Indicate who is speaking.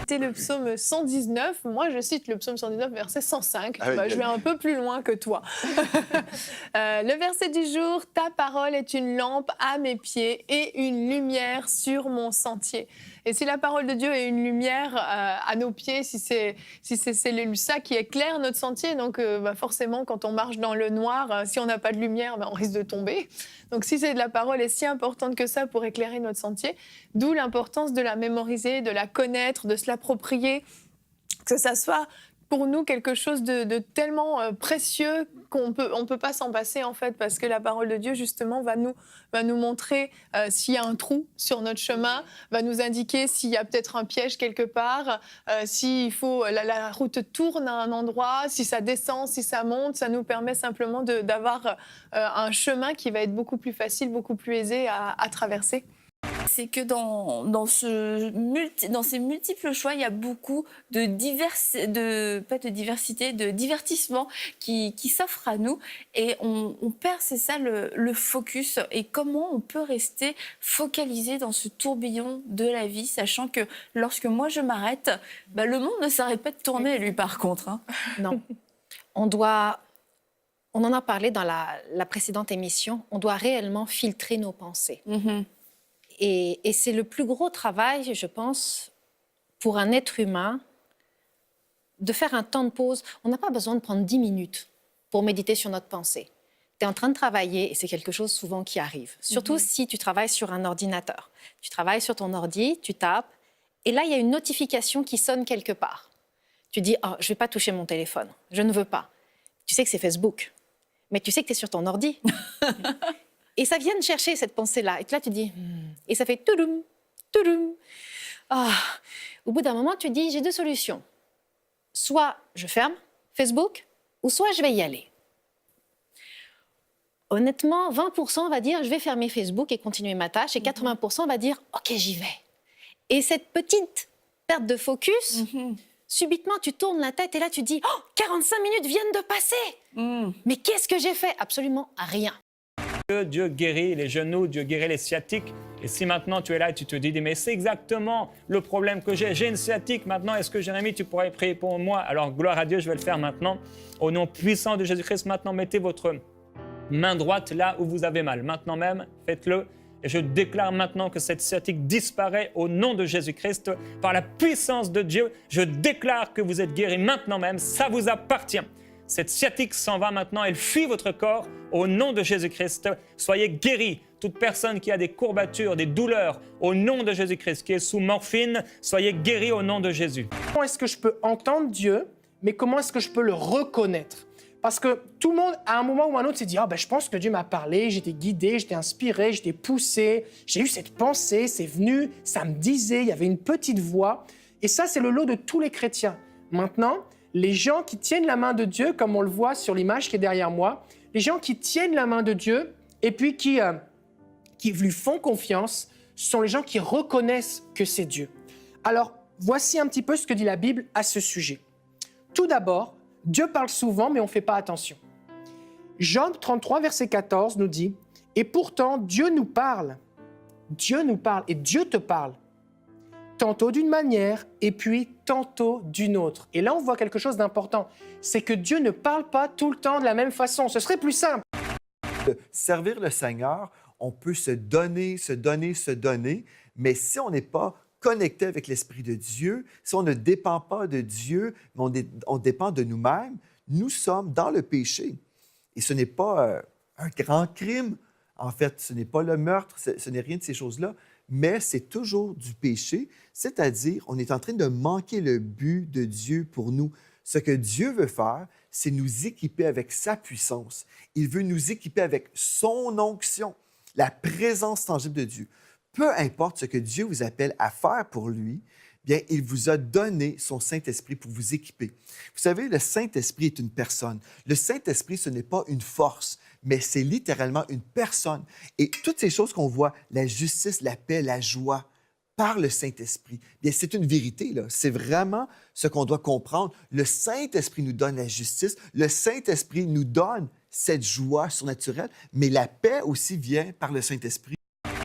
Speaker 1: C'est le psaume 119. Moi, je cite le psaume 119, verset 105.
Speaker 2: Ah oui,
Speaker 1: Je vais un peu plus loin que toi. Le verset du jour, « Ta parole est une lampe à mes pieds et une lumière sur mon sentier. » Et si la parole de Dieu est une lumière à nos pieds, si c'est ça qui éclaire notre sentier, donc forcément, quand on marche dans le noir, si on n'a pas de lumière, on risque de tomber. Donc si la parole est si importante que ça pour éclairer notre sentier, d'où l'importance de la mémoriser, de la connaître, de se l'approprier, que ça soit pour nous quelque chose de tellement précieux qu'on peut pas s'en passer en fait, parce que la parole de Dieu justement va nous montrer s'il y a un trou sur notre chemin, va nous indiquer s'il y a peut-être un piège quelque part, s'il faut la route tourne à un endroit, si ça descend, si ça monte, ça nous permet simplement d'avoir un chemin qui va être beaucoup plus facile, beaucoup plus aisé à traverser.
Speaker 3: C'est que dans ces multiples choix, il y a beaucoup de divertissements qui s'offrent à nous et on perd, c'est ça, le focus. Et comment on peut rester focalisé dans ce tourbillon de la vie, sachant que lorsque moi je m'arrête, le monde ne s'arrête pas de tourner, lui, par contre. Hein.
Speaker 4: Non. On en a parlé dans la précédente émission, on doit réellement filtrer nos pensées.
Speaker 3: Mm-hmm.
Speaker 4: Et c'est le plus gros travail, je pense, pour un être humain, de faire un temps de pause. On n'a pas besoin de prendre 10 minutes pour méditer sur notre pensée. Tu es en train de travailler et c'est quelque chose souvent qui arrive. Surtout si tu travailles sur un ordinateur. Tu travailles sur ton ordi, tu tapes, et là, il y a une notification qui sonne quelque part. Tu dis « Oh, je ne vais pas toucher mon téléphone, je ne veux pas ». Tu sais que c'est Facebook, mais tu sais que tu es sur ton ordi. Et ça vient de chercher cette pensée-là. Et là, tu dis... Et ça fait toudoum, toudoum. Ah. Au bout d'un moment, tu dis, j'ai deux solutions. Soit je ferme Facebook, ou soit je vais y aller. Honnêtement, 20% va dire, je vais fermer Facebook et continuer ma tâche. Et 80% va dire, OK, j'y vais. Et cette petite perte de focus, subitement, tu tournes la tête et là, tu dis, oh, 45 minutes viennent de passer. Mais qu'est-ce que j'ai fait? Absolument rien.
Speaker 5: Dieu guérit les genoux, Dieu guérit les sciatiques. Et si maintenant tu es là et tu te dis, mais c'est exactement le problème que j'ai une sciatique maintenant, est-ce que Jérémie, tu pourrais prier pour moi? Alors gloire à Dieu, je vais le faire maintenant. Au nom puissant de Jésus-Christ, maintenant mettez votre main droite là où vous avez mal. Maintenant même, faites-le. Et je déclare maintenant que cette sciatique disparaît au nom de Jésus-Christ. Par la puissance de Dieu, je déclare que vous êtes guéris maintenant même, ça vous appartient. Cette sciatique s'en va maintenant, elle fuit votre corps au nom de Jésus-Christ. Soyez guéris. Toute personne qui a des courbatures, des douleurs, au nom de Jésus-Christ, qui est sous morphine, soyez guéris au nom de Jésus.
Speaker 6: Comment est-ce que je peux entendre Dieu, mais comment est-ce que je peux le reconnaître? Parce que tout le monde, à un moment ou à un autre, s'est dit « Ah, je pense que Dieu m'a parlé, j'étais guidé, j'étais inspiré, j'étais poussé, j'ai eu cette pensée, c'est venu, ça me disait, il y avait une petite voix. » Et ça, c'est le lot de tous les chrétiens. Maintenant, les gens qui tiennent la main de Dieu, comme on le voit sur l'image qui est derrière moi, les gens qui tiennent la main de Dieu et puis qui lui font confiance, ce sont les gens qui reconnaissent que c'est Dieu. Alors, voici un petit peu ce que dit la Bible à ce sujet. Tout d'abord, Dieu parle souvent, mais on ne fait pas attention. Job 33, verset 14 nous dit « Et pourtant, Dieu nous parle et Dieu te parle. Tantôt d'une manière et puis tantôt d'une autre. » Et là, on voit quelque chose d'important. C'est que Dieu ne parle pas tout le temps de la même façon. Ce serait plus simple.
Speaker 2: Servir le Seigneur, on peut se donner, mais si on n'est pas connecté avec l'Esprit de Dieu, si on ne dépend pas de Dieu, mais on dépend de nous-mêmes, nous sommes dans le péché. Et ce n'est pas un grand crime. En fait, ce n'est pas le meurtre, ce n'est rien de ces choses-là. Mais c'est toujours du péché, c'est-à-dire on est en train de manquer le but de Dieu pour nous. Ce que Dieu veut faire, c'est nous équiper avec sa puissance. Il veut nous équiper avec son onction, la présence tangible de Dieu. Peu importe ce que Dieu vous appelle à faire pour lui, bien, il vous a donné son Saint-Esprit pour vous équiper. Vous savez, le Saint-Esprit est une personne. Le Saint-Esprit, ce n'est pas une force, mais c'est littéralement une personne. Et toutes ces choses qu'on voit, la justice, la paix, la joie, par le Saint-Esprit, bien, c'est une vérité, là. C'est vraiment ce qu'on doit comprendre. Le Saint-Esprit nous donne la justice. Le Saint-Esprit nous donne cette joie surnaturelle, mais la paix aussi vient par le Saint-Esprit.